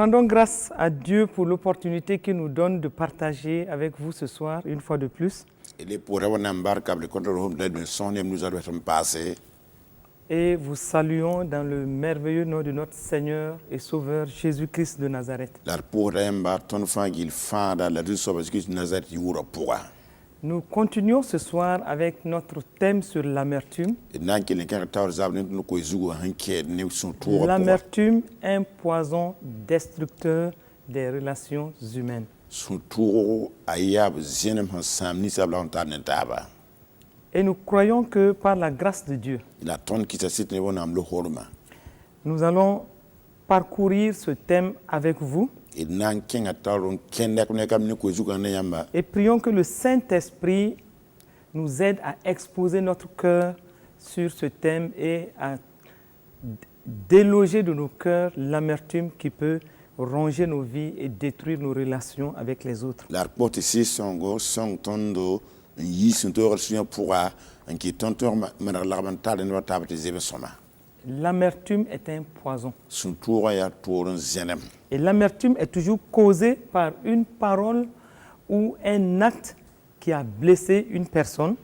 rendons grâce à Dieu pour l'opportunité qu'il nous donne de partager avec vous ce soir, une fois de plus. Et vous saluons dans le merveilleux nom de notre Seigneur et Sauveur Jésus-Christ de Nazareth. Nous continuons ce soir avec notre thème sur l'amertume. L'amertume, un poison destructeur des relations humaines. Et nous croyons que par la grâce de Dieu, nous allons parcourir ce thème avec vous. Et prions que le Saint-Esprit nous aide à exposer notre cœur sur ce thème et à déloger de nos cœurs l'amertume qui peut ronger nos vies et détruire nos relations avec les autres. L'amertume est un poison. Et l'amertume est toujours causée par une parole ou un acte qui a blessé une personne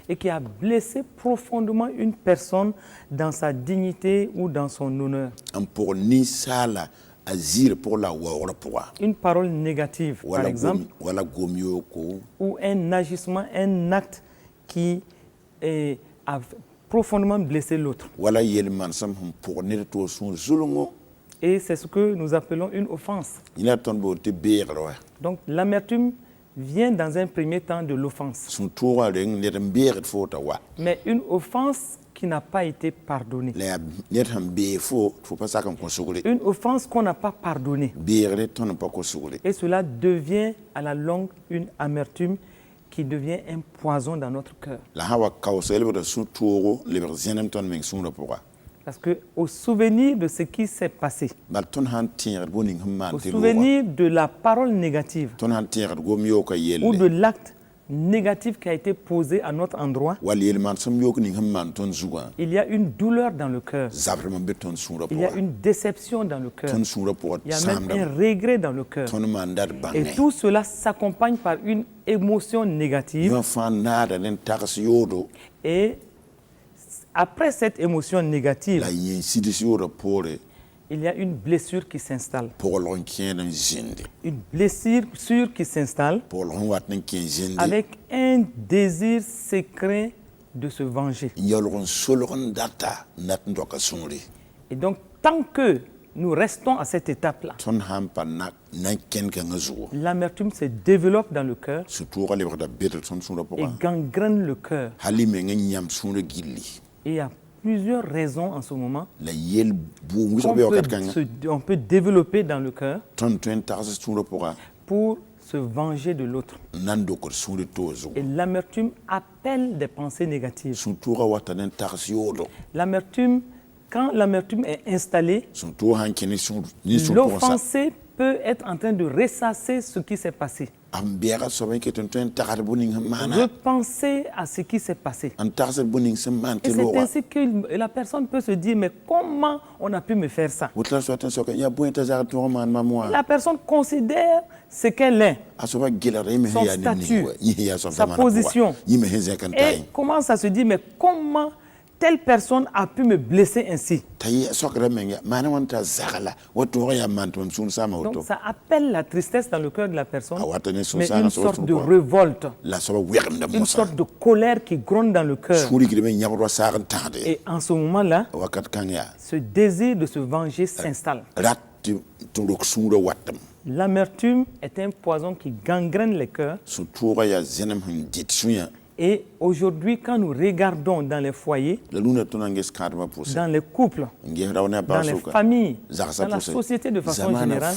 et qui a blessé profondément une personne dans sa dignité ou dans son honneur. Une parole négative, par exemple, ou un agissement, un acte qui a profondément blessé l'autre. Et c'est ce que nous appelons une offense. Donc l'amertume vient dans un premier temps de l'offense. Mais une offense qui n'a pas été pardonnée. Une offense qu'on n'a pas pardonnée. Et cela devient à la longue une amertume qui devient un poison dans notre cœur. Parce qu'au souvenir de ce qui s'est passé, au souvenir de la parole négative ou de l'acte négatif qui a été posé à notre endroit, il y a une douleur dans le cœur, il y a une déception dans le cœur, il y a même un regret dans le cœur. Et tout cela s'accompagne par une émotion négative. Et après cette émotion négative, il y a une blessure qui s'installe. Une blessure qui s'installe avec un désir secret de se venger. Et donc, tant que nous restons à cette étape-là, l'amertume se développe dans le cœur et gangrène le cœur. Et il y a plusieurs raisons en ce moment on peut développer dans le cœur pour se venger de l'autre. Et l'amertume appelle des pensées négatives. L'amertume, quand l'amertume est installée, l'offensé peut être en train de ressasser ce qui s'est passé. Repenser à ce qui s'est passé. Et c'est ainsi que la personne peut se dire, mais comment on a pu me faire ça? La personne considère ce qu'elle est, son statut, sa position, et commence à se dire, mais comment telle personne a pu me blesser ainsi? Donc ça appelle la tristesse dans le cœur de la personne, mais une sorte de révolte, une sorte de colère qui gronde dans le cœur. Et en ce moment-là, ce désir de se venger s'installe. L'amertume est un poison qui gangrène les cœurs. Et aujourd'hui, quand nous regardons dans les foyers, dans les couples, dans les familles, dans la société de façon générale,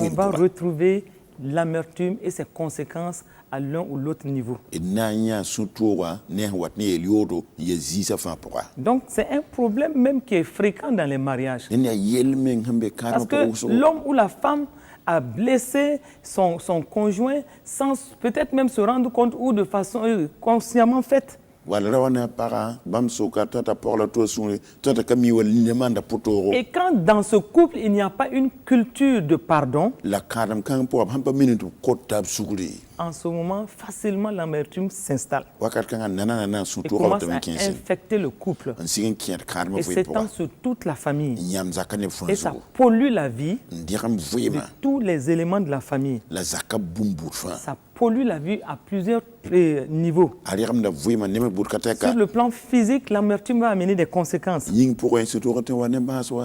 on va retrouver l'amertume et ses conséquences à l'un ou l'autre niveau. Donc c'est un problème même qui est fréquent dans les mariages. Parce que l'homme ou la femme a blessé son conjoint sans peut-être même se rendre compte ou de façon consciemment faite. Et quand dans ce couple, il n'y a pas une culture de pardon, en ce moment, facilement l'amertume s'installe et commence à infecter le couple et s'étend sur toute la famille. Et ça pollue la vie de tous les éléments de la famille. Ça pollue la vie à plusieurs niveaux. Sur le plan physique, l'amertume va amener des conséquences.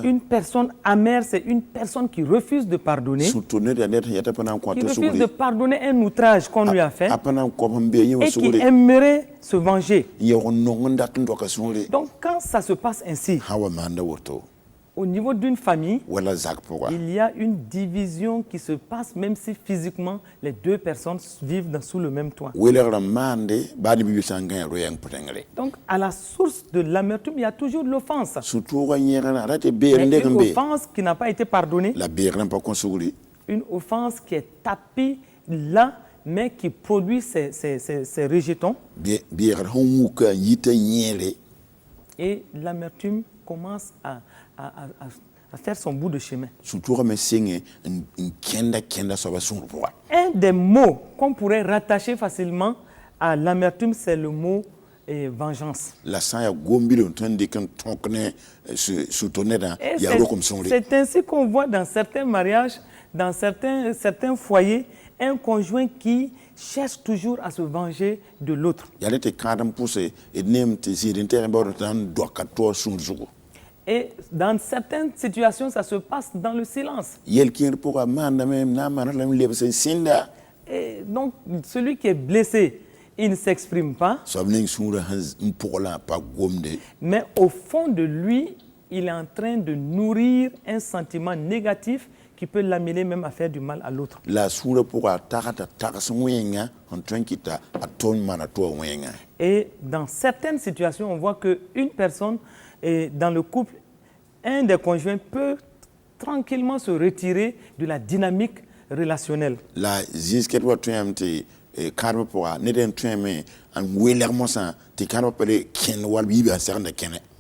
Une personne amère, c'est une personne qui refuse de pardonner, qui refuse de pardonner un outrage qu'on lui a fait et qui aimerait se venger. Donc quand ça se passe ainsi, au niveau d'une famille, il y a une division qui se passe même si physiquement les deux personnes vivent sous le même toit. Donc à la source de l'amertume, il y a toujours l'offense. Une offense qui n'a pas été pardonnée, une offense qui est tapée là, mais qui produit ces rejetons. Et l'amertume commence à faire son bout de chemin. Un des mots qu'on pourrait rattacher facilement à l'amertume, c'est le mot vengeance. C'est ainsi qu'on voit dans certains mariages, dans certains foyers, un conjoint qui cherche toujours à se venger de l'autre. Et dans certaines situations, ça se passe dans le silence. Et donc, celui qui est blessé, il ne s'exprime pas. Mais au fond de lui, il est en train de nourrir un sentiment négatif qui peut l'amener même à faire du mal à l'autre. Et dans certaines situations, on voit qu'une personne, dans le couple, un des conjoints peut tranquillement se retirer de la dynamique relationnelle.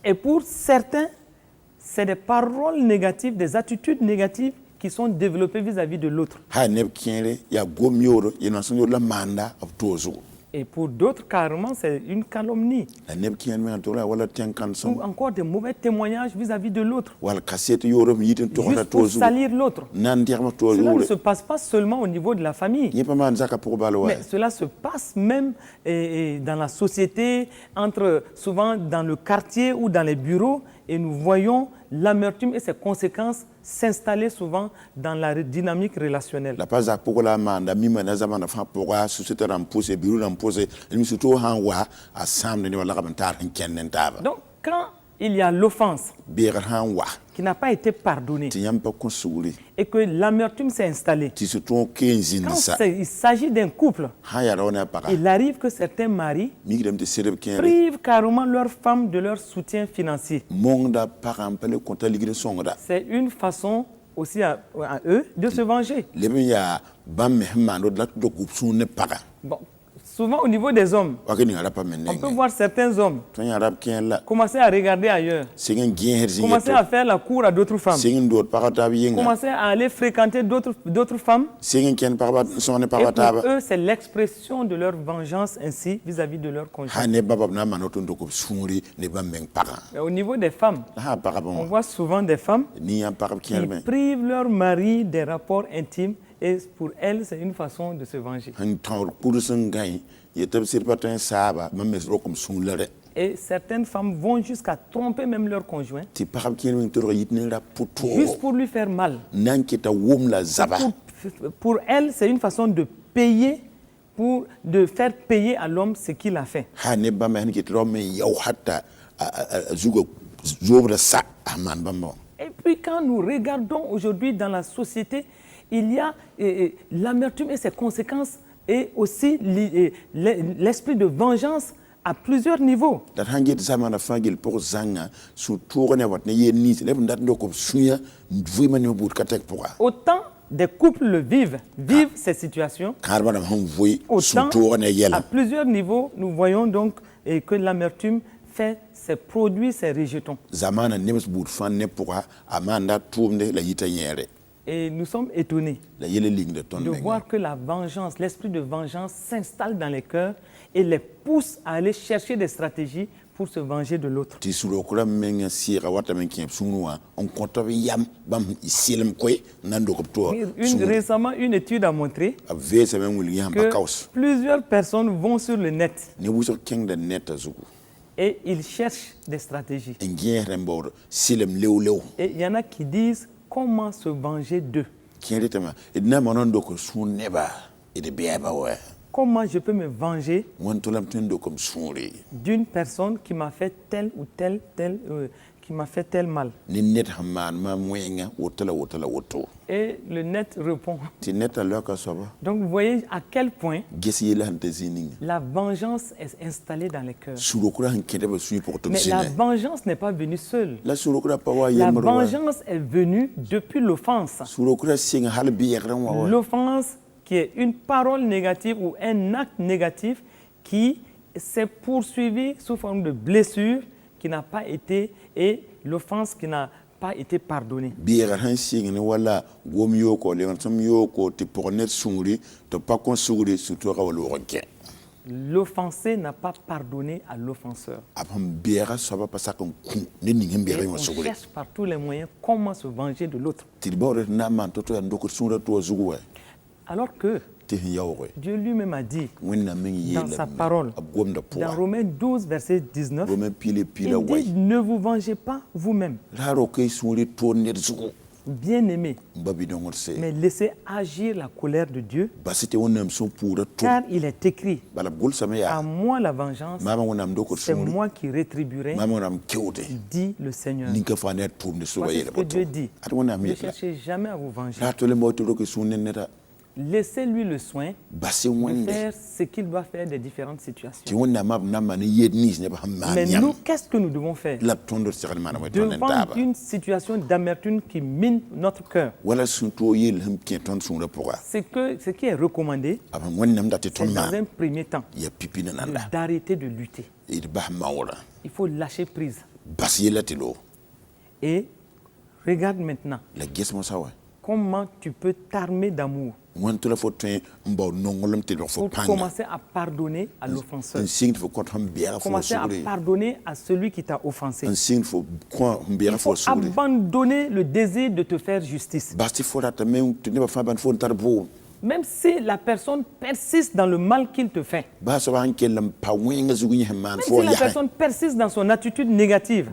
Et pour certains, c'est des paroles négatives, des attitudes négatives qui sont développées vis-à-vis de l'autre. Et pour d'autres, carrément, c'est une calomnie. Ou encore des mauvais témoignages vis-à-vis de l'autre. Juste pour salir l'autre. Cela ne se passe pas seulement au niveau de la famille. Mais cela se passe même dans la société, souvent dans le quartier ou dans les bureaux. Et nous voyons l'amertume et ses conséquences s'installer souvent dans la dynamique relationnelle. Donc, quand il y a l'offense qui n'a pas été pardonnée et que l'amertume s'est installée, quand il s'agit d'un couple, il arrive que certains maris privent carrément leurs femmes de leur soutien financier. C'est une façon aussi à eux de se venger. Bon. Souvent au niveau des hommes, on peut voir certains hommes commencer à regarder ailleurs, commencer à faire la cour à d'autres femmes, commencer à aller fréquenter d'autres femmes. Et pour eux, c'est l'expression de leur vengeance ainsi vis-à-vis de leur conjoint. Mais au niveau des femmes, on voit souvent des femmes qui privent leur mari des rapports intimes. Et pour elles, c'est une façon de se venger. Et certaines femmes vont jusqu'à tromper même leur conjoint, juste pour lui faire mal. Pour elles, c'est une façon de payer, de faire payer à l'homme ce qu'il a fait. Et puis quand nous regardons aujourd'hui dans la société, il y a l'amertume et ses conséquences et aussi l'esprit de vengeance à plusieurs niveaux. Autant des couples le vivent ces situations, autant à plusieurs niveaux, nous voyons donc et que l'amertume fait ses produits, ses rejetons. Et nous sommes étonnés de voir que la vengeance, l'esprit de vengeance s'installe dans les cœurs et les pousse à aller chercher des stratégies pour se venger de l'autre. Récemment, une étude a montré que plusieurs personnes vont sur le net et ils cherchent des stratégies. Et il y en a qui disent comment se venger d'eux. Comment je peux me venger d'une personne qui m'a fait tel ou tel qui m'a fait tel mal. Et le net répond. Donc vous voyez à quel point la vengeance est installée dans les cœurs. Mais la vengeance n'est pas venue seule. La vengeance est venue depuis l'offense. L'offense qui est une parole négative ou un acte négatif qui s'est poursuivi sous forme de blessure qui n'a pas été, et l'offense qui n'a pas été pardonnée. L'offensé n'a pas pardonné à l'offenseur. Et on cherche par tous les moyens comment se venger de l'autre. Alors que Dieu lui-même a dit dans sa parole, dans Romains 12, verset 19, il dit « Ne vous vengez pas vous-même, bien-aimés, mais laissez agir la colère de Dieu, car il est écrit, à moi la vengeance, c'est moi qui rétribuerai, dit le Seigneur. » Voici ce que Dieu dit. Ne cherchez jamais à vous venger. Laissez-lui le soin de faire ce qu'il doit faire des différentes situations. Mais nous, qu'est-ce que nous devons faire devant une situation d'amertume qui mine notre cœur? Ce qui est recommandé, c'est dans un premier temps d'arrêter de lutter. Il faut lâcher prise. Et regarde maintenant comment tu peux t'armer d'amour pour commencer à pardonner à l'offenseur. Commencer à pardonner à celui qui t'a offensé. Il faut abandonner le désir de te faire justice. Même si la personne persiste dans le mal qu'il te fait, même si la personne persiste dans son attitude négative,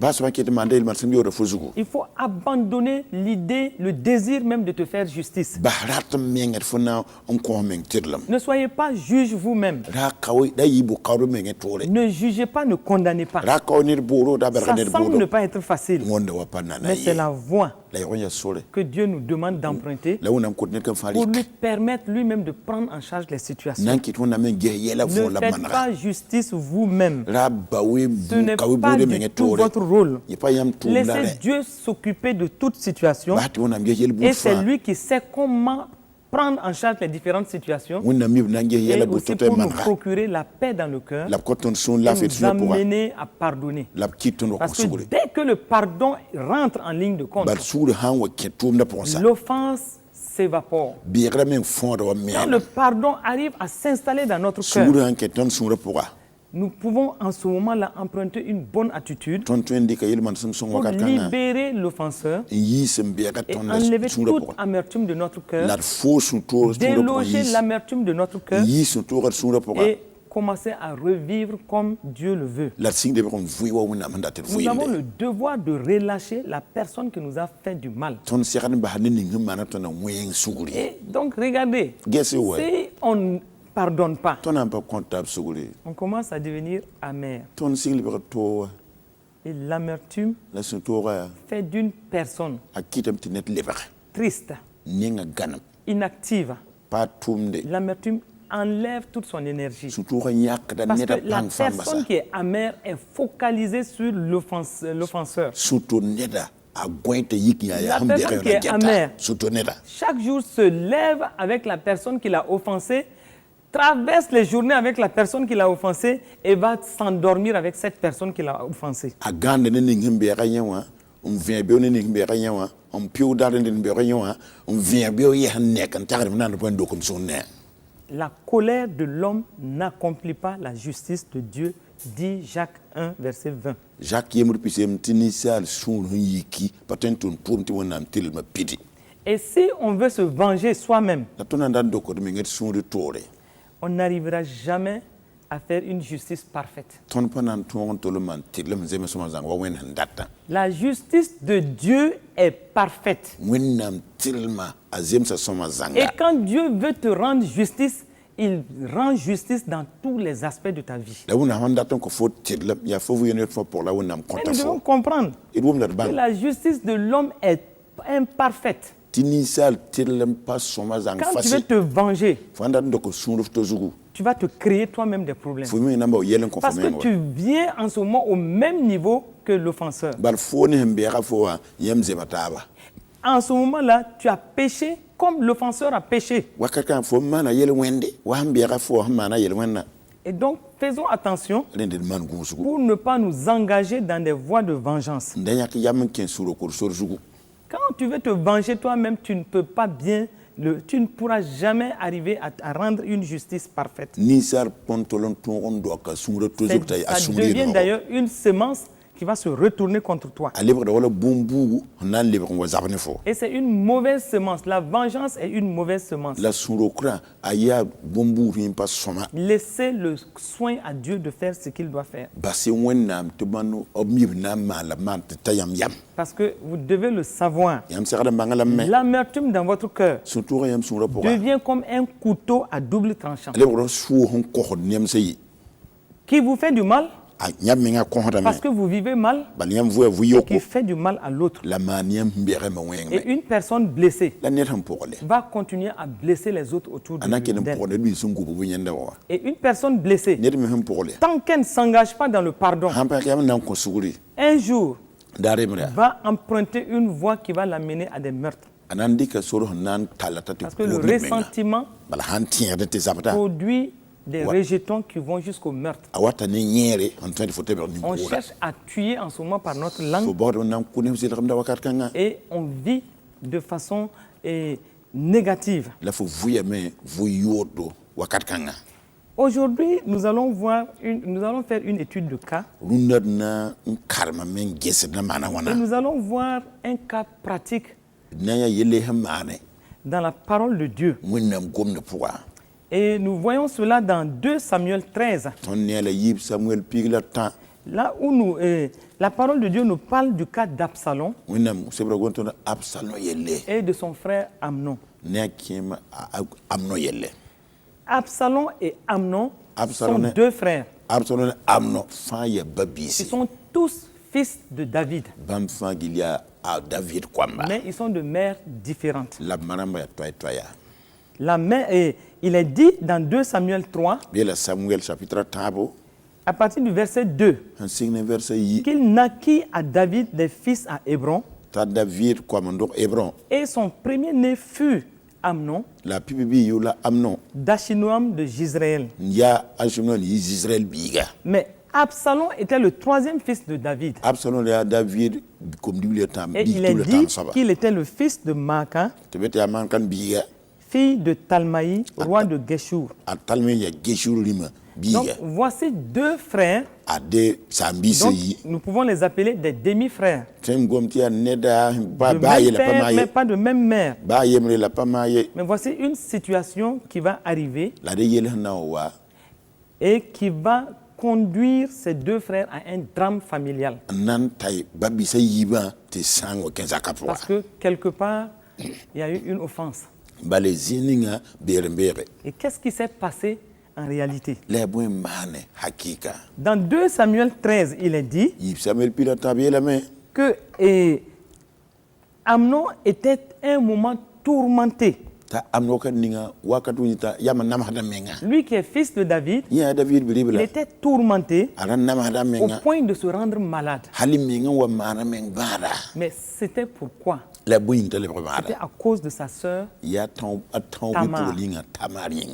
il faut abandonner l'idée, le désir même de te faire justice. Ne soyez pas juge vous-même. Ne jugez pas, ne condamnez pas. Ça semble ne pas être facile, mais c'est la voie que Dieu nous demande d'emprunter pour lui permettre lui-même de prendre en charge les situations. Ne faites pas justice vous-même. Ce n'est pas du tout votre rôle. Laissez Dieu s'occuper de toute situation et c'est lui qui sait comment prendre en charge les différentes situations et aussi pour nous procurer la paix dans le cœur et nous amener à pardonner. Parce que dès que le pardon rentre en ligne de compte, l'offense s'évapore. Quand le pardon arrive à s'installer dans notre cœur, nous pouvons en ce moment-là emprunter une bonne attitude pour libérer l'offenseur et enlever toute amertume de notre cœur, déloger l'amertume de notre cœur et commencer à revivre comme Dieu le veut. Nous avons le devoir de relâcher la personne qui nous a fait du mal. Et donc regardez, si on ne pardonne pas, on commence à devenir amer. Et l'amertume fait d'une personne triste, inactive. L'amertume enlève toute son énergie. Parce que la personne qui est amère est focalisée sur l'offenseur. La personne qui est amère, chaque jour se lève avec la personne qui l'a offensé traverse les journées avec la personne qui l'a offensé et va s'endormir avec cette personne qui l'a offensé. La colère de l'homme n'accomplit pas la justice de Dieu, dit Jacques 1, verset 20. Et si on veut se venger soi-même, on n'arrivera jamais à faire une justice parfaite. La justice de Dieu est parfaite. Et quand Dieu veut te rendre justice, il rend justice dans tous les aspects de ta vie. Et nous devons comprendre que la justice de l'homme est imparfaite. Quand tu veux te venger, tu vas te créer toi-même des problèmes. Parce que tu viens en ce moment au même niveau que l'offenseur. En ce moment-là, tu as péché comme l'offenseur a péché. Et donc, faisons attention pour ne pas nous engager dans des voies de vengeance. Quand tu veux te venger toi-même, tu ne peux pas bien, tu ne pourras jamais arriver à rendre une justice parfaite. Ça devient d'ailleurs une semence qui va se retourner contre toi. Et c'est une mauvaise semence. La vengeance est une mauvaise semence. Laissez le soin à Dieu de faire ce qu'il doit faire. Parce que vous devez le savoir. L'amertume dans votre cœur devient comme un couteau à double tranchant qui vous fait du mal. Parce que vous vivez mal et qui fait du mal à l'autre. Et une personne blessée va continuer à blesser les autres autour d'elle. Et une personne blessée, tant qu'elle ne s'engage pas dans le pardon, un jour va emprunter une voie qui va l'amener à des meurtres. Parce que le ressentiment produit des rejetons qui vont jusqu'au meurtre. On cherche à tuer en ce moment par notre langue et on vit de façon négative. Aujourd'hui, nous allons faire une étude de cas. Et nous allons voir un cas pratique dans la parole de Dieu. Et nous voyons cela dans 2 Samuel 13. Là où la parole de Dieu nous parle du cas d'Absalom et de son frère Amnon. Absalom et Amnon sont 2 frères. Ils sont tous fils de David. Mais ils sont de mères différentes. La mère, il est dit dans 2 Samuel 3, à partir du verset 2, qu'il naquit à David des fils à Hébron. Et son premier-né fut Amnon, d'Achinoam de Jizréel. Mais Absalom était le 3e fils de David. Et il est dit qu'il était le fils de Maaka, fille de Talmaï, roi de Geshur. Donc, voici 2 frères. Donc, nous pouvons les appeler des demi-frères. De même père, mais pas de même mère. Mais voici une situation qui va arriver et qui va conduire ces 2 frères à un drame familial. Parce que quelque part, il y a eu une offense. Et qu'est-ce qui s'est passé en réalité? Dans 2 Samuel 13, il est dit que Amnon était un moment tourmenté. Lui qui est fils de David, il était tourmenté au point de se rendre malade. Mais c'était pourquoi? C'était à cause de sa sœur Tamar.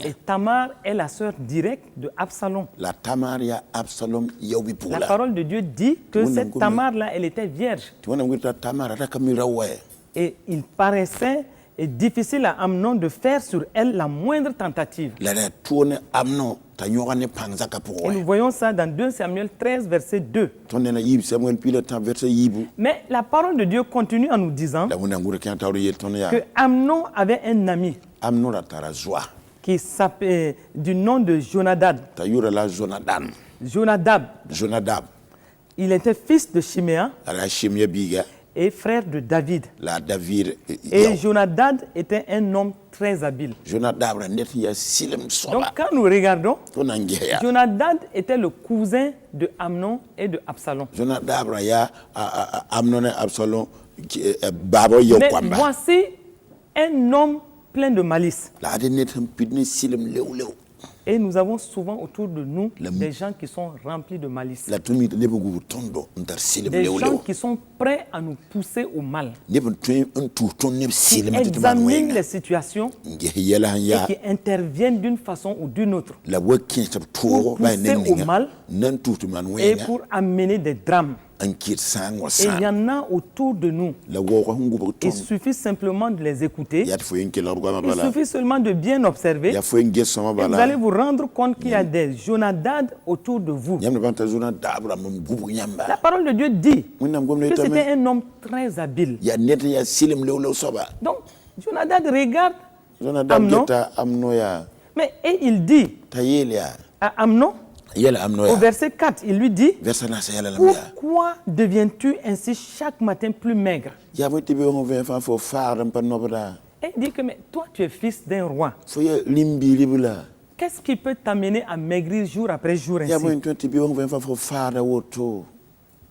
Et Tamar est la sœur directe de Absalom. La parole de Dieu dit que cette Tamar-là, elle était vierge. Et il paraissait difficile à Amnon de faire sur elle la moindre tentative. Et nous voyons ça dans 2 Samuel 13, verset 2. Mais la parole de Dieu continue en nous disant que Amnon avait un ami qui s'appelait du nom de Jonadab. Il était fils de Chiméa et frère de David. Et Jonadab était un homme très habile. Donc quand nous regardons, Jonadab était le cousin de Amnon et de Absalom. Mais voici un homme plein de malice. Et nous avons souvent autour de nous des gens qui sont remplis de malice. Des gens qui sont prêts à nous pousser au mal. Qui examinent les situations et qui interviennent d'une façon ou d'une autre pour pousser au mal et pour amener des drames. Et il y en a autour de nous. Il suffit simplement de les écouter. Il suffit seulement de bien observer. Et vous allez vous rendre compte qu'il y a des Jonadab autour de vous. La parole de Dieu dit que c'était un homme très habile. Donc, Jonadab regarde Amnon. Et il dit à Amnon, au verset 4, il lui dit: pourquoi deviens-tu ainsi chaque matin plus maigre? Et il dit que mais toi tu es fils d'un roi. Qu'est-ce qui peut t'amener à maigrir jour après jour ainsi?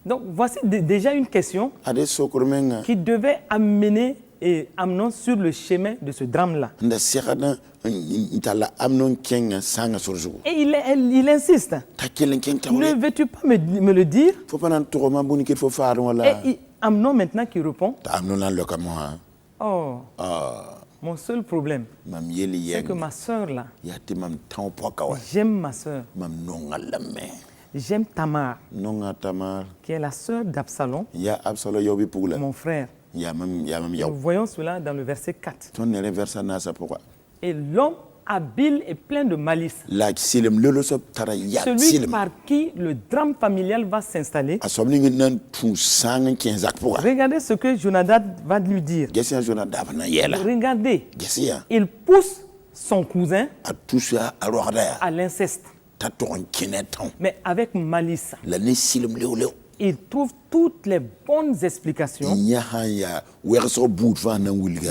Donc voici déjà une question qui devait amener Amnon sur le chemin de ce drame-là. Et il insiste. Ne veux-tu pas me le dire? Et Amnon maintenant qui répond: oh, mon seul problème, c'est que ma sœur là, j'aime ma sœur. J'aime Tamar, qui est la sœur d'Absalom, mon frère. Nous voyons cela dans le verset 4. Et l'homme habile et plein de malice, celui par qui le drame familial va s'installer. Regardez ce que Jonadab va lui dire. Regardez, il pousse son cousin à l'inceste, mais avec malice. Il trouve toutes les bonnes explications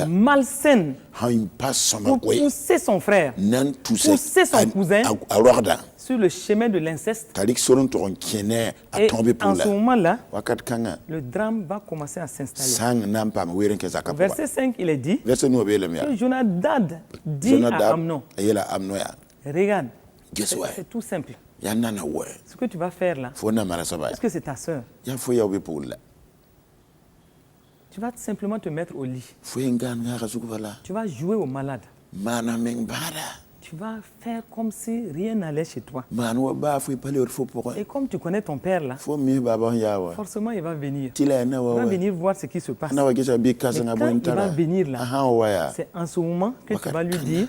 malsaines pour pousser son frère, pousser son cousin sur le chemin de l'inceste. Et en ce moment-là, le drame va commencer à s'installer. Au verset 5, il est dit que Jonadab dit à Amnon: regarde, c'est tout simple. Ce que tu vas faire là, est-ce que c'est ta sœur? Tu vas simplement te mettre au lit. Tu vas jouer au malade. Tu vas faire comme si rien n'allait chez toi. Et comme tu connais ton père là, forcément il va venir. Il va venir voir ce qui se passe. Mais quand il va venir là, c'est en ce moment que tu vas lui dire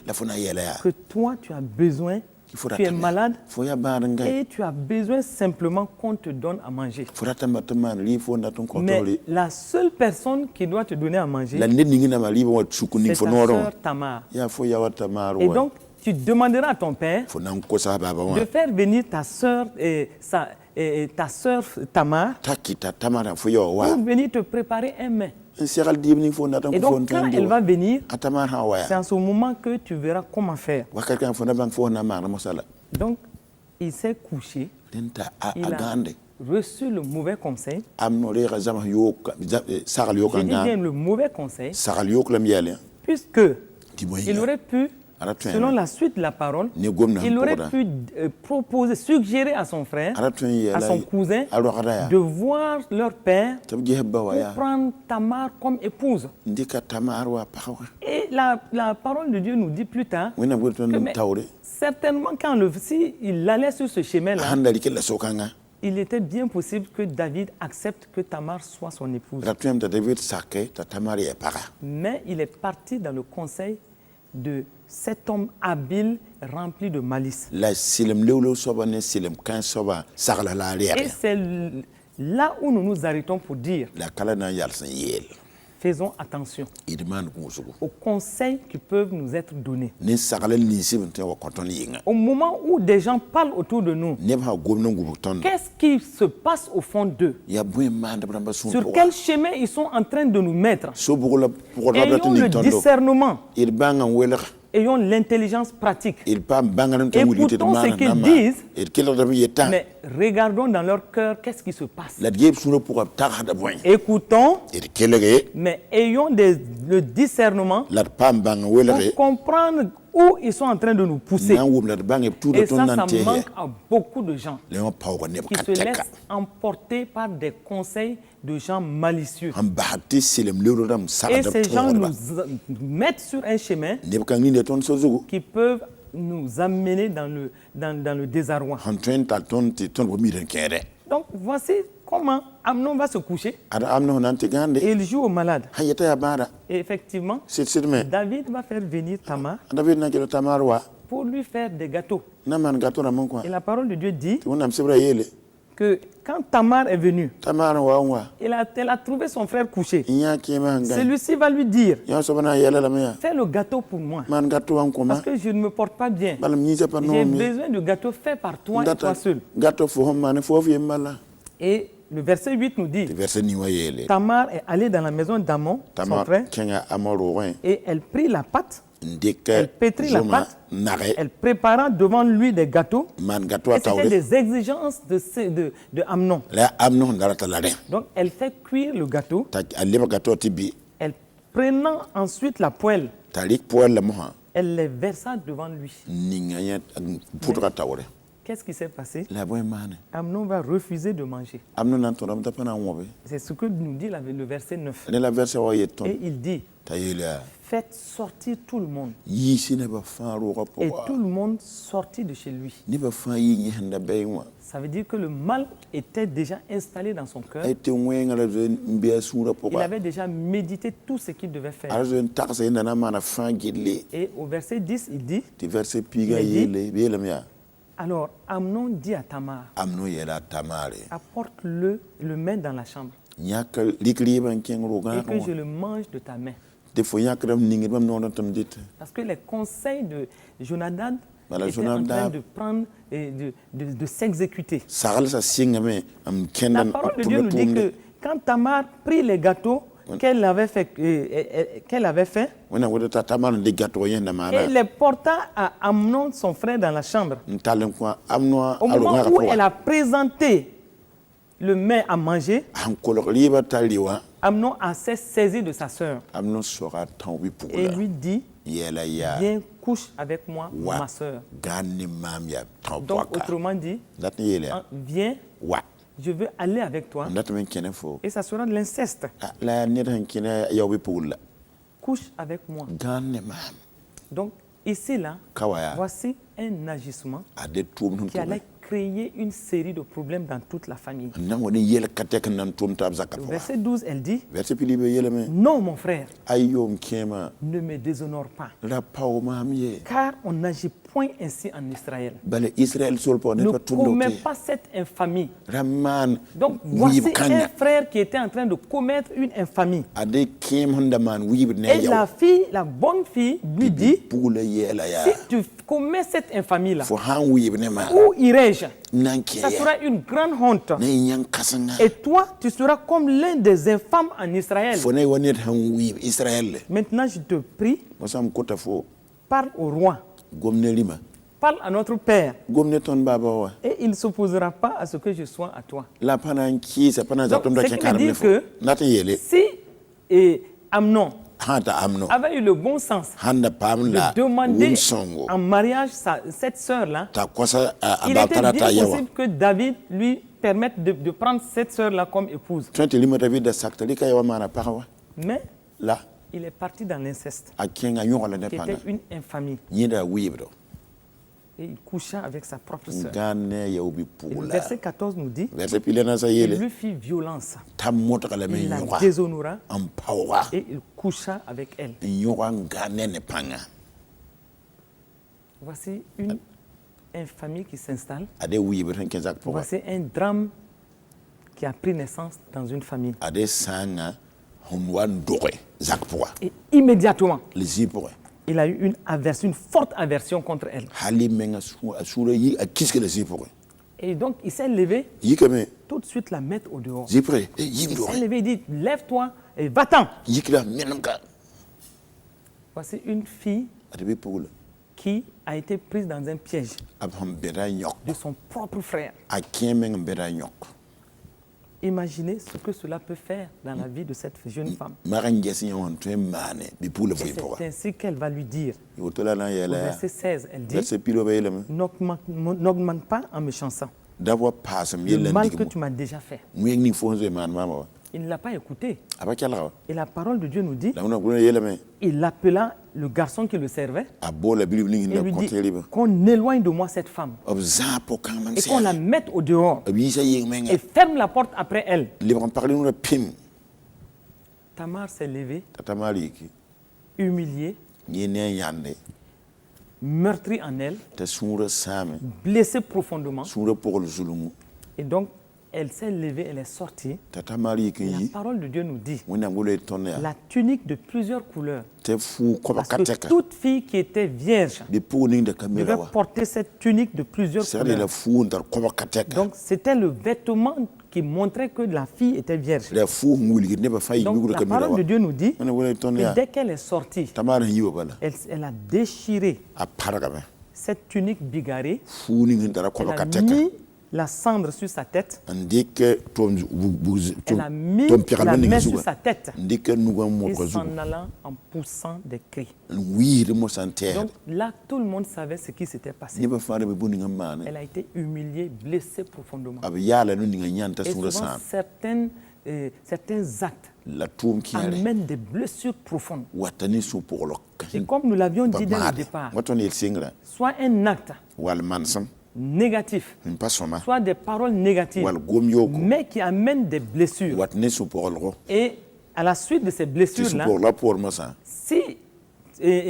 que toi tu as besoin, tu es malade et tu as besoin simplement qu'on te donne à manger. Mais la seule personne qui doit te donner à manger, c'est ta sœur Tamar. Et donc, tu demanderas à ton père de faire venir ta sœur Tamar pour venir te préparer un mets. Et donc, quand elle va venir, c'est en ce moment que tu verras comment faire. Donc, il s'est couché. Il a reçu le mauvais conseil. Je dis bien le mauvais conseil. Puisque il aurait pu selon la suite de la parole, il aurait pu suggérer à son frère, à son cousin, de voir leur père pour prendre Tamar comme épouse. Et la parole de Dieu nous dit plus tard que certainement s'il allait sur ce chemin-là, il était bien possible que David accepte que Tamar soit son épouse. Mais il est parti dans le conseil de cet homme habile, rempli de malice. Et c'est là où nous nous arrêtons pour dire, faisons attention aux conseils qui peuvent nous être donnés. Au moment où des gens parlent autour de nous, qu'est-ce qui se passe au fond d'eux? Sur quel chemin ils sont en train de nous mettre? Ayons le discernement. Ayons l'intelligence pratique. Écoutons ce qu'ils disent, mais regardons dans leur cœur qu'est-ce qui se passe. Écoutons, mais ayons le discernement pour comprendre où ils sont en train de nous pousser. Et ça manque à beaucoup de gens qui se laissent emporter par des conseils de gens malicieux. Et ces gens nous mettent sur un chemin qui peuvent nous amener dans le désarroi. Donc voici comment Amnon va se coucher. Et il joue au malade. Et effectivement, David va faire venir Tamar pour lui faire des gâteaux. Et la parole de Dieu dit que quand Tamar est venu, elle a trouvé son frère couché. Celui-ci va lui dire, fais le gâteau pour moi, parce que je ne me porte pas bien. J'ai besoin de gâteau fait par toi et toi seul. Et le verset 8 nous dit, Tamar est allée dans la maison d'Amnon, son frère, et elle prit la pâte, elle pétrit la pâte, elle prépara devant lui des gâteaux. Et c'était des exigences de Amnon. Donc elle fait cuire le gâteau. Elle prenant ensuite la poêle, elle les versa devant lui. Qu'est-ce qui s'est passé? Amnon va refuser de manger. C'est ce que nous dit le verset 9. Et il dit, faites sortir tout le monde. Et tout le monde sortit de chez lui. Ça veut dire que le mal était déjà installé dans son cœur. Il avait déjà médité tout ce qu'il devait faire. Et au verset 10, il dit, alors Amnon dit à Tamar, apporte-le main dans la chambre et que je le mange de ta main. Parce que les conseils de Jonadab étaient en train de prendre et de s'exécuter. La parole de Dieu nous dit que quand Tamar prit les gâteaux qu'elle avait fait, et les porta à Amnon, son frère, dans la chambre. Au moment où elle a présenté le mets à manger, Amnon s'est saisi de sa sœur et lui dit, viens couche avec moi, ma sœur. Donc autrement dit, viens, je veux aller avec toi, et ça sera de l'inceste. Couche avec moi. Donc ici, là, voici un agissement qui allait créer une série de problèmes dans toute la famille. Au verset 12, elle dit, non mon frère, ne me déshonore pas, car on n'agit point ainsi en Israël. Ne commets pas cette infamie. Donc voici un frère qui était en train de commettre une infamie. Et la bonne fille lui dit, si tu commets cette infamie-là, où irai-je? Ça sera une grande honte. Et toi, tu seras comme l'un des infâmes en Israël. Maintenant, je te prie, parle au roi. Parle à notre père. Et il ne s'opposera pas à ce que je sois à toi. Donc, ce qui veut dire que si Amnon avait eu le bon sens de demander en mariage cette sœur-là, il était bien possible que David lui permette de prendre cette sœur-là comme épouse. Mais là, il est parti dans l'inceste, qui était une infamie. Et il coucha avec sa propre sœur. Le verset 14 nous dit qu'il lui fit violence. Il la déshonora et il coucha avec elle. Voici une infamie qui s'installe. Voici un drame qui a pris naissance dans une famille. Et immédiatement, il a eu une aversion, une forte aversion contre elle. Et donc, il s'est levé, tout de suite la mettre au dehors. Il s'est levé, il dit, lève-toi et va-t'en. Voici une fille qui a été prise dans un piège de son propre frère. Imaginez ce que cela peut faire dans la vie de cette jeune femme. C'est ainsi qu'elle va lui dire. Au verset 16, elle dit, n'augmente pas en me chansant le mal que tu m'as déjà fait. Il ne l'a pas écouté. Et la parole de Dieu nous dit, il appela le garçon qui le servait et lui dit qu'on éloigne de moi cette femme et qu'on la mette au dehors et ferme la porte après elle. Tamar s'est levée, humiliée, meurtrie en elle, blessée profondément. Et donc, elle s'est levée, elle est sortie. La parole de Dieu nous dit la tunique de plusieurs couleurs. Parce que toute fille qui était vierge devait porter cette tunique de plusieurs couleurs. Donc c'était le vêtement qui montrait que la fille était vierge. Donc la parole de Dieu nous dit que dès qu'elle est sortie, elle a déchiré cette tunique bigarrée. Elle a mis la cendre sur sa tête. Elle a mis la main sur sa tête et s'en allant en poussant des cris. Donc là, tout le monde savait ce qui s'était passé. Elle a été humiliée, blessée profondément. Et souvent, certains actes amènent des blessures profondes. Et comme nous l'avions dit dès le départ, soit un acte négatif, soit des paroles négatives, mais qui amènent des blessures. Et à la suite de ces blessures-là, si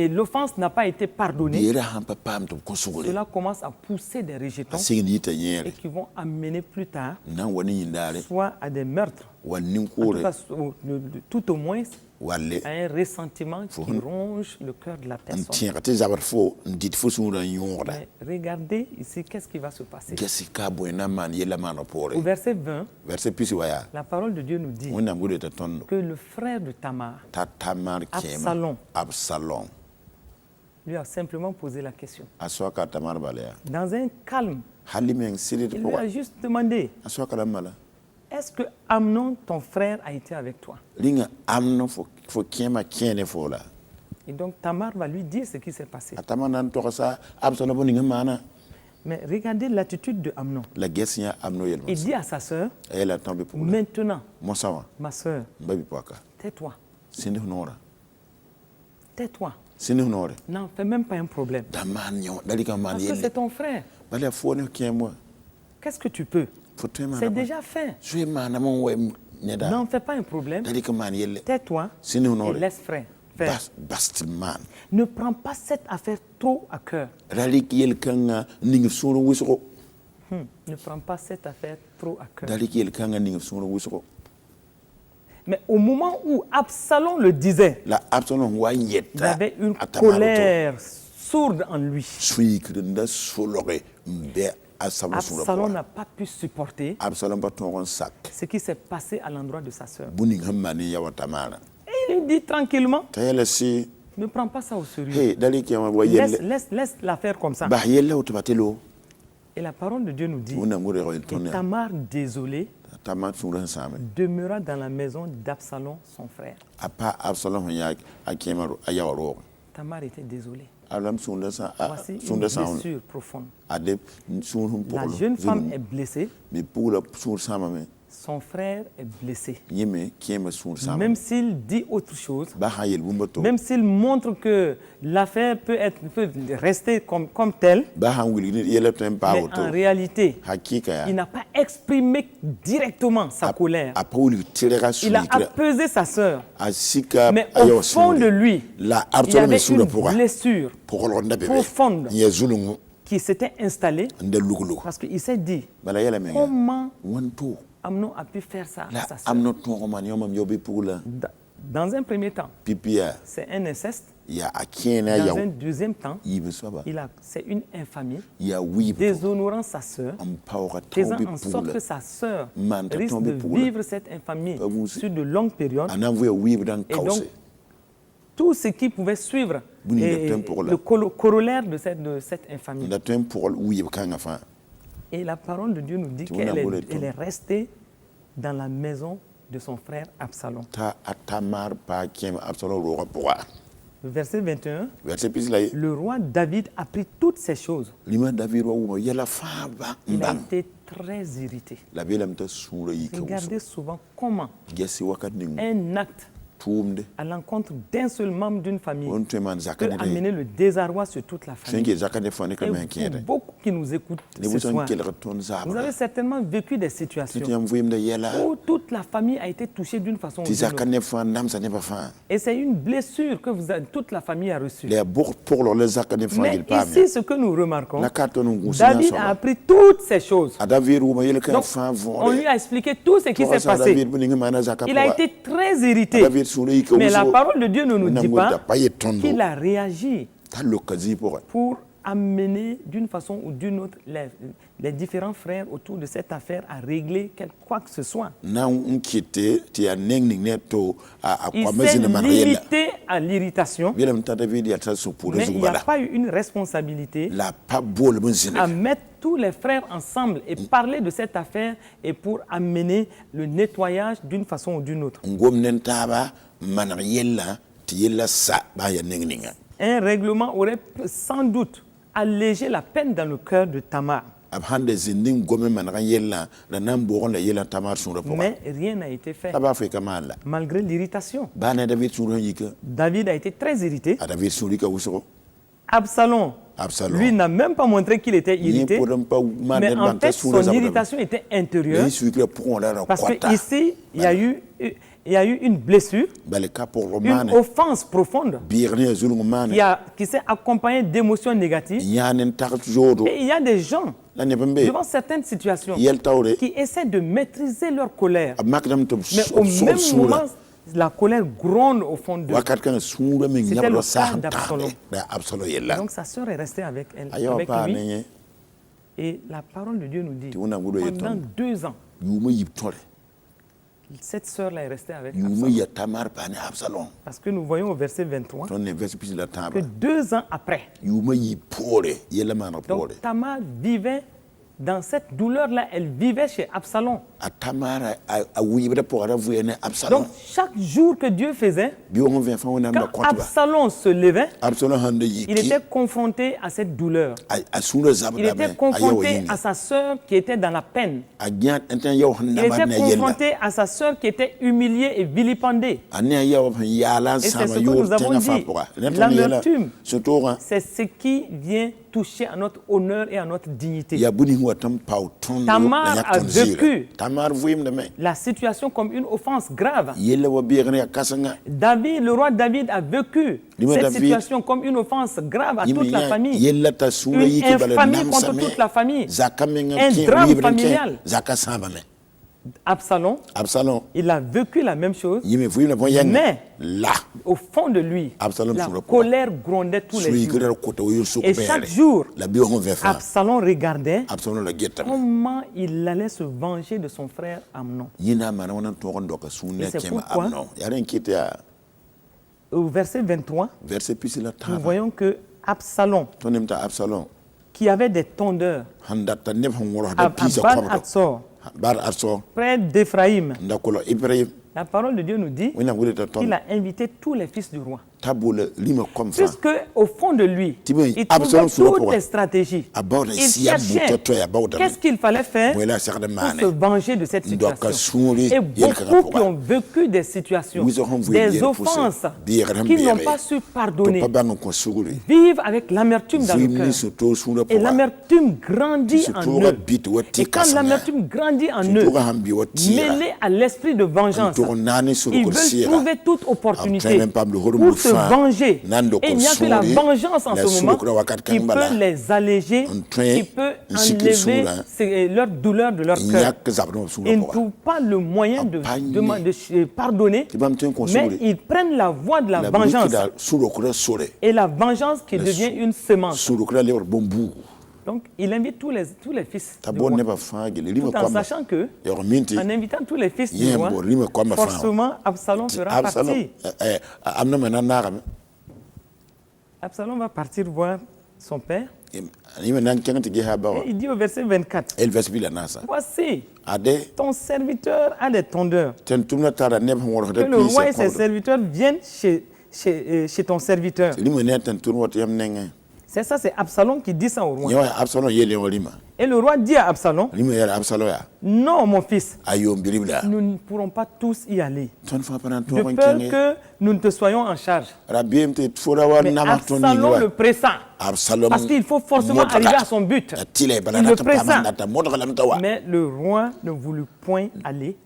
l'offense n'a pas été pardonnée, cela commence à pousser des rejetons et qui vont amener plus tard soit à des meurtres, tout au moins à un ressentiment qui ronge le cœur de la personne. Mais regardez ici, qu'est-ce qui va se passer? Au verset 20, la parole de Dieu nous dit que le frère de Tamar, Absalom, lui a simplement posé la question. Dans un calme, il lui a juste demandé, est-ce que Amnon, ton frère, a été avec toi? Et donc Tamar va lui dire ce qui s'est passé. Mais regardez l'attitude de Amnon. Il dit à sa sœur, maintenant, ma sœur, tais-toi. Tais-toi. Non, fais même pas un problème. Parce que c'est ton frère. Qu'est-ce que tu peux? C'est déjà fait. Non, fais pas un problème. Tais-toi et laisse faire. Ne prends pas cette affaire trop à cœur. Ne prends pas cette affaire trop à cœur. Mais au moment où Absalom le disait, il avait une colère sourde en lui. Absalom n'a pas pu supporter ce qui s'est passé à l'endroit de sa sœur. Et il lui dit tranquillement, ne prends pas ça au sérieux. Laisse l'affaire comme ça. Et la parole de Dieu nous dit que Tamar, désolée, demeura dans la maison d'Absalom, son frère. Tamar était désolée. Voici une blessure profonde. La jeune femme est blessée. Son frère est blessé. Même s'il dit autre chose, même s'il montre que l'affaire peut rester comme telle, mais en réalité, il n'a pas exprimé directement sa colère. Il a apaisé sa sœur. Mais au fond de lui, il y avait une blessure profonde qui s'était installée parce qu'il s'est dit, comment Amnon a pu faire ça à sa sœur. Dans un premier temps, c'est un inceste. Dans un deuxième temps, c'est une infamie, déshonorant sa sœur, faisant en sorte que sa sœur risque de vivre cette infamie sur de longues périodes. Et donc, tout ce qui pouvait suivre le corollaire de cette infamie. Et la parole de Dieu nous dit qu'elle est restée dans la maison de son frère Absalom. Verset 21, le roi David a pris toutes ces choses. Il a été très irrité. Regardez souvent comment un acte à l'encontre d'un seul membre d'une famille peut amener le désarroi sur toute la famille. Et beaucoup qui nous écoutent ce soir, vous avez certainement vécu des situations où toute la famille a été touchée d'une façon ou d'une autre. Et c'est une blessure que toute la famille a reçue. Mais ici, ce que nous remarquons, David a appris toutes ces choses. Donc, on lui a expliqué tout ce qui s'est passé. Il a été très irrité. Mais la parole de Dieu ne nous dit pas qu'il a réagi pour amener d'une façon ou d'une autre les différents frères autour de cette affaire à régler quoi que ce soit. Il s'est limité à l'irritation, mais il n'y a pas eu une responsabilité à mettre tous les frères ensemble et parler de cette affaire et pour amener le nettoyage d'une façon ou d'une autre. Un règlement aurait sans doute allégé la peine dans le cœur de Tamar. Mais rien n'a été fait. Malgré l'irritation. David a été très irrité. Absalom, lui, n'a même pas montré qu'il était irrité, mais en fait, son irritation était intérieure, parce qu'ici, il y a eu une blessure, une offense profonde qui s'est accompagnée d'émotions négatives. Et il y a des gens, devant certaines situations, qui essaient de maîtriser leur colère. Mais au même moment, la colère gronde au fond d'eux. C'était le cas d'Absalom. Donc sa sœur est restée avec lui. Et la parole de Dieu nous dit, pendant 2 ans, cette sœur-là est restée avec Absalom. Parce que nous voyons au verset 23 que 2 ans après, donc Tamar vivait dans cette douleur-là, elle vivait chez Absalom. Donc, chaque jour que Dieu faisait, quand Absalom se levait, il était confronté à cette douleur. Il était confronté à sa sœur qui était dans la peine. Il était confronté à sa sœur qui était humiliée et vilipendée. Et c'est ce que nous avons dit. L'amertume, c'est ce qui vient toucher à notre honneur et à notre dignité. Tamar a vécu la situation comme une offense grave. Le roi David a vécu cette situation comme une offense grave à toute la famille. Une infamie contre toute la famille. Un drame familial. Absalom, il a vécu la même chose, mais au fond de lui, la colère grondait tous les jours. Et chaque jour, Absalom regardait comment il allait se venger de son frère Amnon. Et c'est pourquoi, au verset 23, nous voyons que Absalom, qui avait des tondeurs à Baal-Hatzor, près d'Éphraïm. La parole de Dieu nous dit qu'il a invité tous les fils du roi. Puisque au fond de lui, il trouvait toutes les stratégies. Il cherchait qu'est-ce qu'il fallait faire pour se venger de cette situation. Et beaucoup qui ont vécu des situations, des offenses, qui n'ont pas su pardonner, vivent avec l'amertume dans le cœur. Et l'amertume grandit en eux. Et quand l'amertume grandit en eux, mêlée à l'esprit de vengeance, ils veulent trouver toute opportunité pour se venger. Et il n'y a que la vengeance en ce moment qui peut les alléger, qui peut enlever leur douleur de leur cœur. Ils ne trouvent pas le moyen de pardonner, mais ils prennent la voie de la vengeance. Et la vengeance qui devient une semence. Donc, il invite tous les fils du roi, tout en sachant que, en invitant tous les fils du roi, forcément, Absalom fera partie. Absalom va partir voir son père. Et il dit au verset 24, voici, ton serviteur a des tondeurs. Que le roi et ses serviteurs viennent chez ton serviteur. C'est ça, c'est Absalom qui dit ça au roi. Et le roi dit à Absalom, non mon fils, nous ne pourrons pas tous y aller, de peur que nous ne te soyons en charge. Mais Absalom le pressa, parce qu'il faut forcément arriver à son but. Il le pressa. Mais le roi ne voulut point aller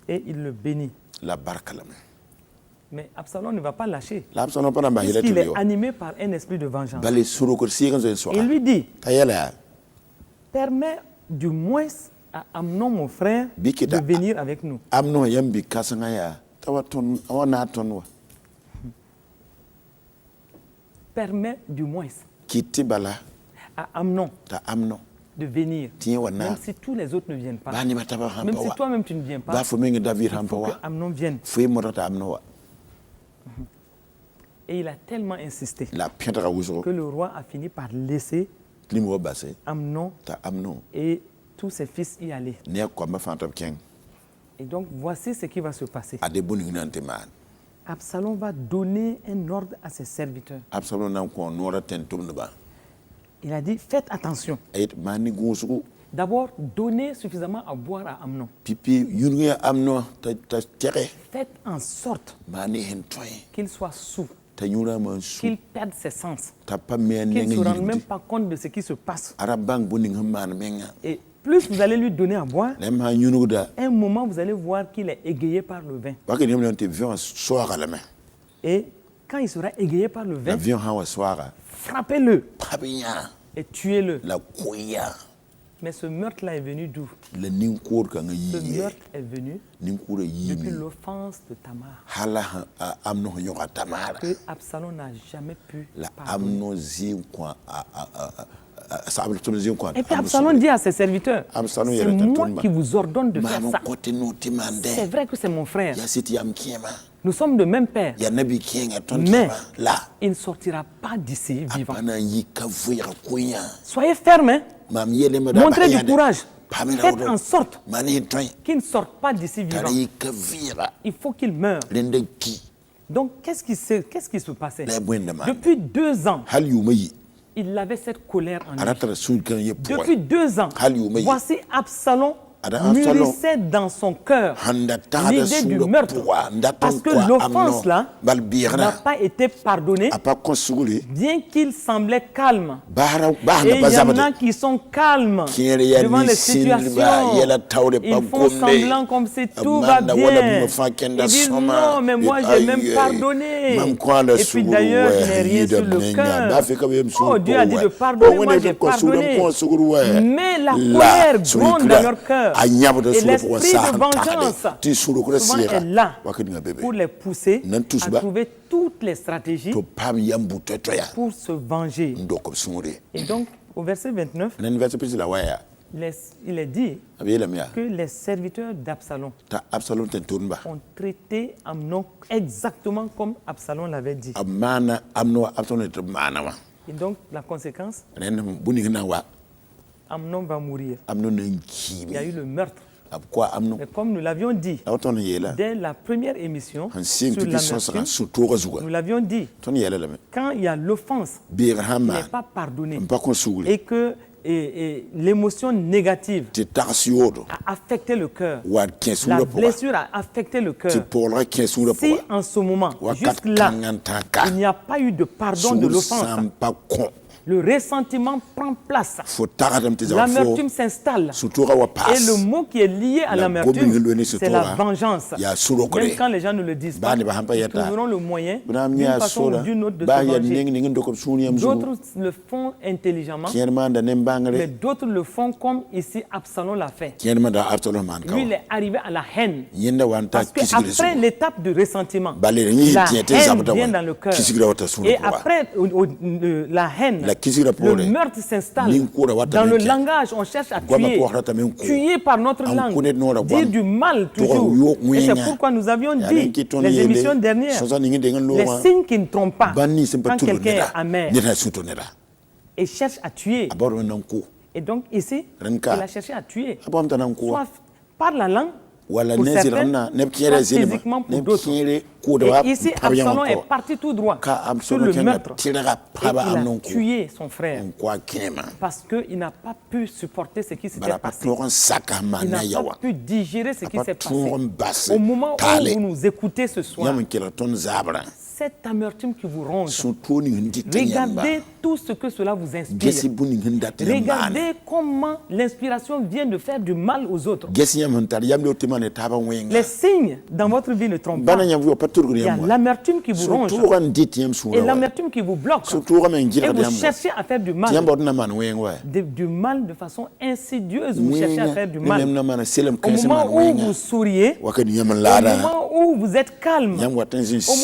et il le bénit. Mais Absalom ne va pas lâcher. Puisqu'il est animé par un esprit de vengeance. Il lui dit, permets du moins à Amnon, mon frère, de venir avec nous. Permets du moins à Amnon de venir, même si tous les autres ne viennent pas. Même si toi-même tu ne viens pas, il faut que Amnon vienne. Et il a tellement insisté que le roi a fini par laisser Amnon et tous ses fils y aller. Et donc voici ce qui va se passer. Absalom va donner un ordre à ses serviteurs. Il a dit, faites attention. D'abord, donnez suffisamment à boire à Amnon. Faites en sorte qu'il soit saoul, qu'il perde ses sens, qu'il ne se rende même pas compte de ce qui se passe. Et plus vous allez lui donner à boire, un moment vous allez voir qu'il est égayé par le vin. Et quand il sera égayé par le vin, frappez-le et tuez-le. Mais ce meurtre-là est venu d'où? Ce meurtre est venu depuis l'offense de Tamar. Que Absalom n'a jamais pu pardonner. Et puis Absalom dit à ses serviteurs, c'est moi qui vous ordonne de faire ça. C'est vrai que c'est mon frère. Nous sommes de même père. Mais il ne sortira pas d'ici vivant. Soyez fermes, hein? Montrez du courage. Faites en sorte qu'il ne sorte pas d'ici vivant. Il faut qu'il meure. Donc, qu'est-ce qui se passait? Depuis 2 ans, il avait cette colère en lui. Depuis 2 ans, voici Absalom mûrissait dans son cœur l'idée du meurtre, parce que l'offense là n'a pas été pardonnée, bien qu'il semblait calme. Et il y en a qui sont calmes devant les situations. Ils font semblant comme si tout va bien. Ils disent non, mais moi j'ai même pardonné. Et puis d'ailleurs, je n'ai rien sur le cœur. Oh, Dieu a dit de pardonner, moi j'ai pardonné. Mais la colère gronde dans leur cœur. Et l'esprit de vengeance souvent est là pour les pousser à trouver toutes les stratégies pour se venger. Et donc, au verset 29, il est dit que les serviteurs d'Absalom ont traité Amnon exactement comme Absalom l'avait dit. Et donc, la conséquence, Amnon va mourir. Il y a eu le meurtre. Mais comme nous l'avions dit dès la première émission sur l'amertume, nous l'avions dit, quand il y a l'offense qui n'est pas pardonnée et que l'émotion négative a affecté le cœur, la blessure a affecté le cœur, si en ce moment, jusque-là, il n'y a pas eu de pardon de l'offense, le ressentiment prend place. L'amertume s'installe. Et le mot qui est lié à l'amertume, c'est la vengeance. Même quand les gens ne le disent pas, ils trouveront le moyen, d'une façon ou d'une autre, de se venger. D'autres le font intelligemment, mais d'autres le font comme ici Absalom l'a fait. Lui, il est arrivé à la haine. Parce qu'après l'étape de ressentiment, la haine vient dans le cœur. Et après la haine, le meurtre s'installe. Dans le langage, on cherche à tuer. Tuer par notre langue. Dire du mal toujours. Et c'est pourquoi nous avions dit, les émissions dernières, les signes qui ne trompent pas. Quand quelqu'un est amer et cherche à tuer. Et donc ici, il a cherché à tuer. Soit par la langue, pour certains, soit physiquement pour d'autres. Et ici, Absalom est parti tout droit sur le meurtre. Et il a tué son frère parce qu'il n'a pas pu supporter ce qui s'était passé. Il n'a pas pu digérer ce qui s'est passé. Au moment où vous nous écoutez ce soir, cette amertume qui vous ronge, regardez tout ce que cela vous inspire. Regardez comment l'inspiration vient de faire du mal aux autres. Les signes dans votre vie ne trompent pas. Il y a l'amertume qui vous ronge et l'amertume qui vous bloque. Et vous cherchez à faire du mal. Du mal de façon insidieuse, vous cherchez à faire du mal. Au moment où vous souriez, au moment où vous êtes calme, au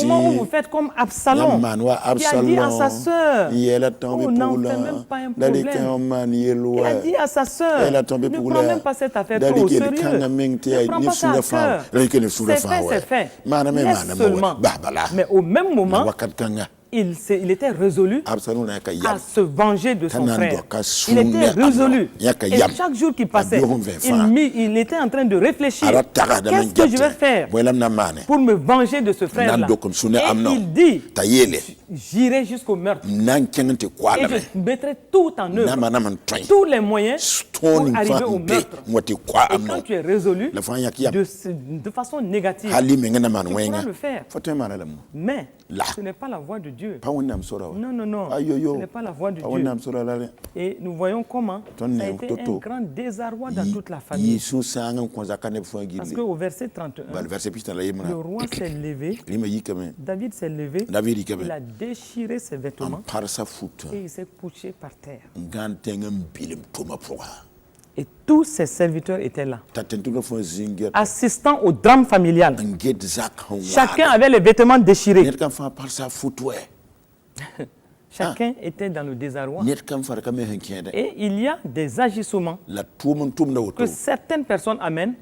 moment où vous faites comme Absalom, qui a dit à sa sœur, oh, n'en fais même pas un problème. Il a dit à sa sœur, ne prends même pas cette affaire trop au sérieux. Ne prends pas ça à cœur. C'est fait. Laisse seulement. Mais au même moment, il était résolu à se venger de son frère. Il était résolu. Et chaque jour qui passait, il était en train de réfléchir. Qu'est-ce que je vais faire pour me venger de ce frère-là? Et il dit, j'irai jusqu'au meurtre. Et je mettrai tout en œuvre, tous les moyens pour arriver au meurtre. Et quand tu es résolu, de façon négative, tu pourras le faire. Mais ce n'est pas la voie de Dieu. Non, non, non. Ce n'est pas la voie de Dieu. Et nous voyons comment ça a été un grand désarroi dans toute la famille. Parce qu'au verset 31, le roi s'est levé, David s'est levé, il a déchiré ses vêtements et il s'est couché par terre. Et tous ses serviteurs étaient là, assistant au drame familial. Chacun avait les vêtements déchirés. Chacun était dans le désarroi. Et il y a des agissements que certaines personnes amènent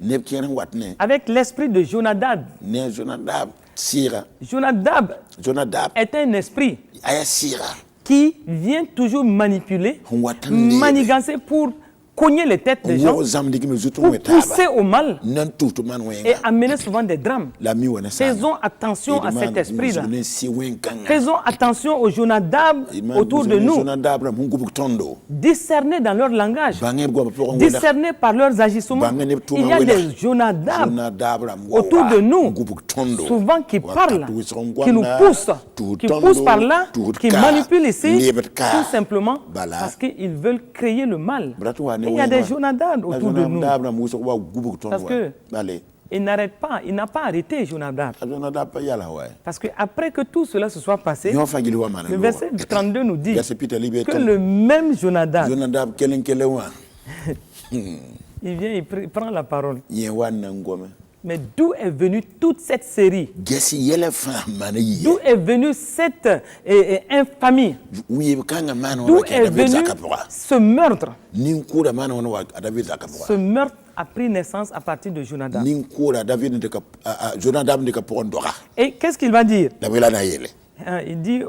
avec l'esprit de Jonadab. Jonadab est un esprit qui vient toujours manipuler, manigancer pour cogner les têtes des gens, pour pousser au mal et amener souvent des drames. Faisons attention à cet esprit-là. Faisons attention aux Jonadab autour de nous. Discernez dans leur langage, discernez par leurs agissements. Il y a des Jonadab autour de nous, souvent qui parlent, qui nous poussent par là, qui manipulent ici, tout simplement parce qu'ils veulent créer le mal. Il y a des Jonadab autour de nous. Parce que il n'arrête pas, il n'a pas arrêté Jonadab. Parce qu'après que tout cela se soit passé, le verset 32 nous dit que le même Jonadab, il vient, il prend la parole. Mais d'où est venue toute cette série? D'où est venue cette infamie? D'où est venu ce meurtre? Ce meurtre a pris naissance à partir de Jonadab. Et qu'est-ce qu'il va dire? Il dit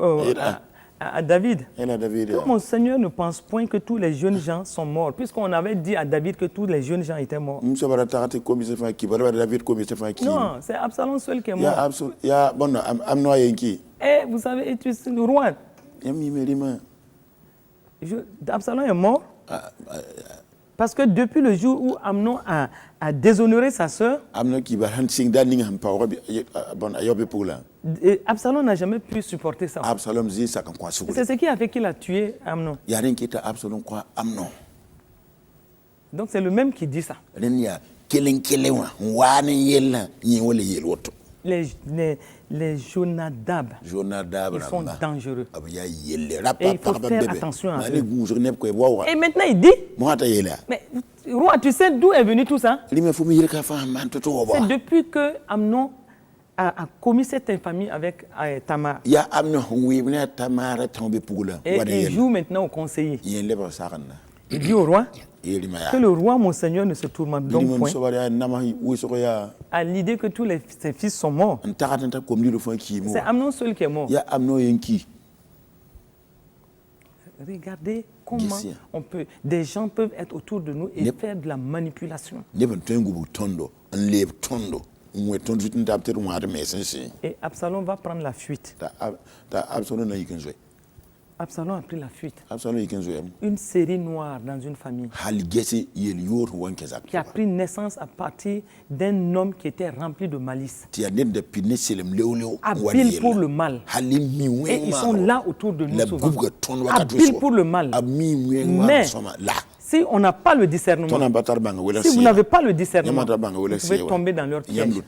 à David. Que mon Seigneur ne pense point que tous les jeunes gens sont morts, puisqu'on avait dit à David que tous les jeunes gens étaient morts. Non, c'est Absalom seul qui est mort. Et vous savez, le roi. Absalom est mort parce que depuis le jour où Amnon a déshonoré sa sœur, Absalom n'a jamais pu supporter ça. C'est ce qui a fait qu'il a tué Amnon. Donc c'est le même qui dit ça. Les Jonadab, ils sont dangereux. Et il faut faire attention à eux. Et maintenant il dit, mais roi, tu sais d'où est venu tout ça? C'est depuis que Amnon a commis cette infamie avec Tamar. Et il joue maintenant au conseiller. Il dit au roi que le roi, mon Seigneur, ne se tourmente donc point à l'idée que tous ses fils sont morts. C'est Amnon seul qui est mort. Regardez comment des gens peuvent être autour de nous et faire de la manipulation. Et Absalom va prendre la fuite. Absalom a pris la fuite. Une série noire dans une famille qui a pris naissance à partir d'un homme qui était rempli de malice, habile pour le mal. Et ils sont là autour de nous souvent, habiles pour le mal. Mais si on n'a pas le discernement, si vous n'avez pas le discernement, vous pouvez tomber dans leur piège.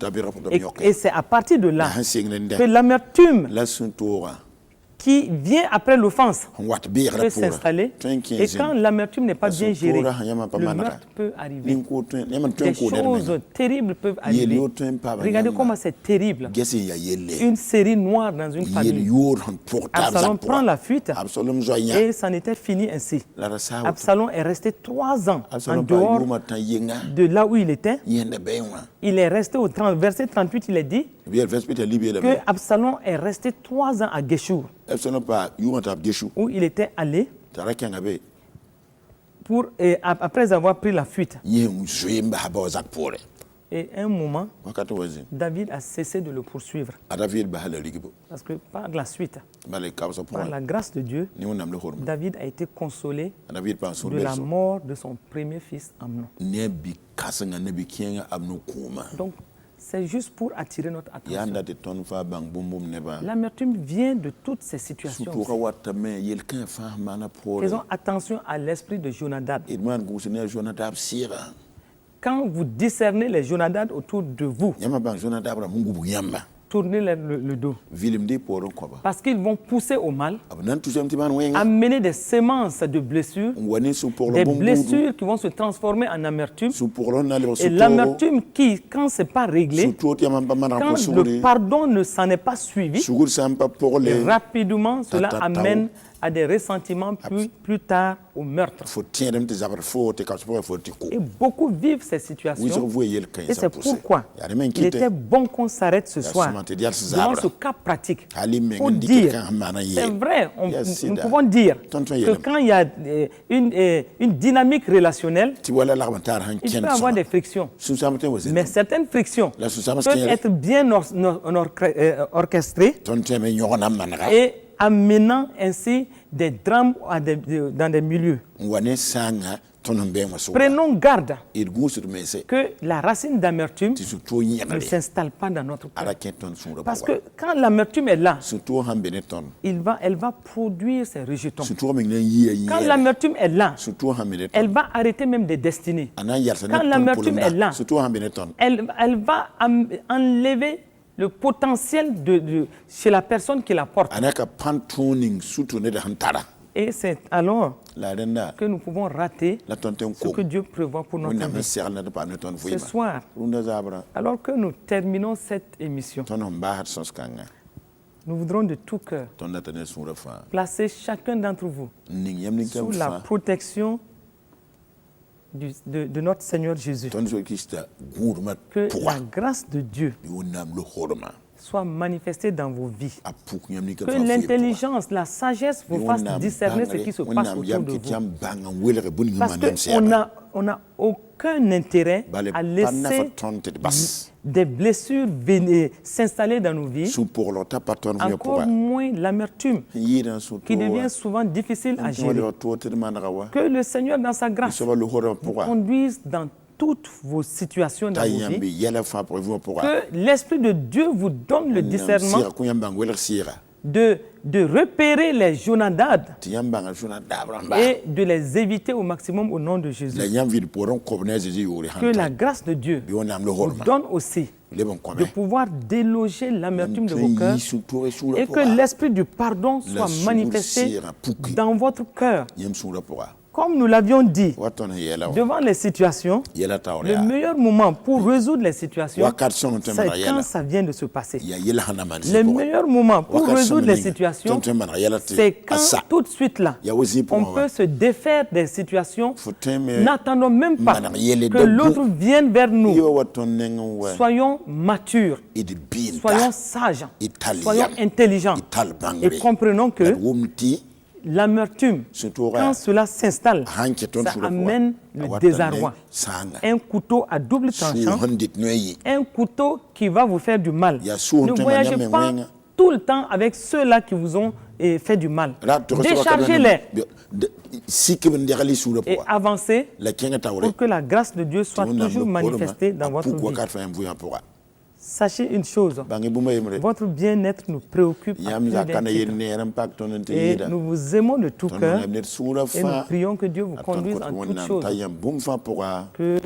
Et c'est à partir de là que l'amertume qui vient après l'offense peut s'installer. Et quand l'amertume n'est pas bien gérée, le meurtre peut arriver. Des choses terribles peuvent arriver. Regardez comment c'est terrible. Une série noire dans une famille. Absalom prend la fuite et c'en était fini ainsi. Absalom est resté 3 ans en dehors de là où il était. Il est resté au verset 38, il est dit que Absalom est resté 3 ans à Geshur, où il était allé après avoir pris la fuite. Et à un moment, David a cessé de le poursuivre. Parce que par la suite, par la grâce de Dieu, David a été consolé de la mort de son premier fils Amnon. Donc, c'est juste pour attirer notre attention. L'amertume vient de toutes ces situations. Faisons attention à l'esprit de Jonadab. Quand vous discernez les Jonadab autour de vous, tournez le dos. Parce qu'ils vont pousser au mal, amener des semences de blessures, des blessures qui vont se transformer en amertume. Et l'amertume qui, quand ce n'est pas réglé, quand le pardon ne s'en est pas suivi, rapidement cela amène à des ressentiments plus tard au meurtre. Et beaucoup vivent ces situations. Et c'est pourquoi il était bon qu'on s'arrête ce soir devant ce cas pratique pour dire, c'est vrai, nous pouvons dire que quand il y a une dynamique relationnelle, il peut y avoir des frictions. Mais certaines frictions peuvent être bien orchestrées et amenant ainsi des drames dans des milieux. Prenons garde que la racine d'amertume ne s'installe pas dans notre cœur. Parce que quand l'amertume est là, elle va produire ses rejetons. Quand l'amertume est là, elle va arrêter même des destinées. Quand l'amertume est là, elle va enlever le potentiel chez la personne qui la porte. Et c'est alors que nous pouvons rater ce que Dieu prévoit pour notre vie. Ce soir, alors que nous terminons cette émission, nous voudrons de tout cœur placer chacun d'entre vous sous la protection de notre Seigneur Jésus. Que la grâce de Dieu soit manifesté dans vos vies. Que l'intelligence, la sagesse vous fasse discerner ce qui se passe autour de vous. Parce qu'on n'a aucun intérêt à laisser des blessures s'installer dans nos vies, encore moins l'amertume qui devient souvent difficile à gérer. Que le Seigneur, dans sa grâce, vous conduise dans toutes vos situations dans vos vies, que l'Esprit de Dieu vous donne le discernement de repérer les jonadades et de les éviter au maximum au nom de Jésus. Que la grâce de Dieu vous donne aussi de pouvoir déloger l'amertume de vos cœurs et que l'esprit du pardon soit manifesté dans votre cœur. Comme nous l'avions dit, devant les situations, le meilleur moment pour résoudre les situations, c'est quand ça vient de se passer. Le meilleur moment pour résoudre les situations, c'est quand tout de suite là, on peut se défaire des situations. N'attendons même pas que l'autre vienne vers nous. Soyons matures, soyons sages, soyons intelligents et comprenons que l'amertume, quand cela s'installe, ça amène le désarroi. Un couteau à double tranchant, un couteau qui va vous faire du mal. Ne voyagez pas tout le temps avec ceux-là qui vous ont fait du mal. Déchargez-les et avancez pour que la grâce de Dieu soit toujours manifestée dans votre vie. Sachez une chose, votre bien-être nous préoccupe à plus d'un titre. Et nous vous aimons de tout cœur et nous prions que Dieu vous conduise en toutes choses. Que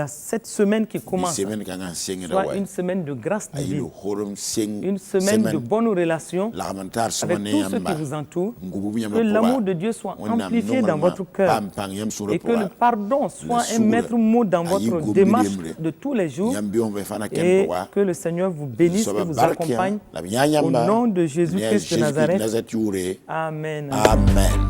cette semaine qui commence soit une semaine de grâce divine, une semaine de bonnes relations avec tous ceux qui vous entourent, que l'amour de Dieu soit amplifié dans votre cœur et que le pardon soit un maître mot dans votre démarche de tous les jours et que le Seigneur vous bénisse et vous accompagne au nom de Jésus-Christ de Nazareth. Amen. Amen.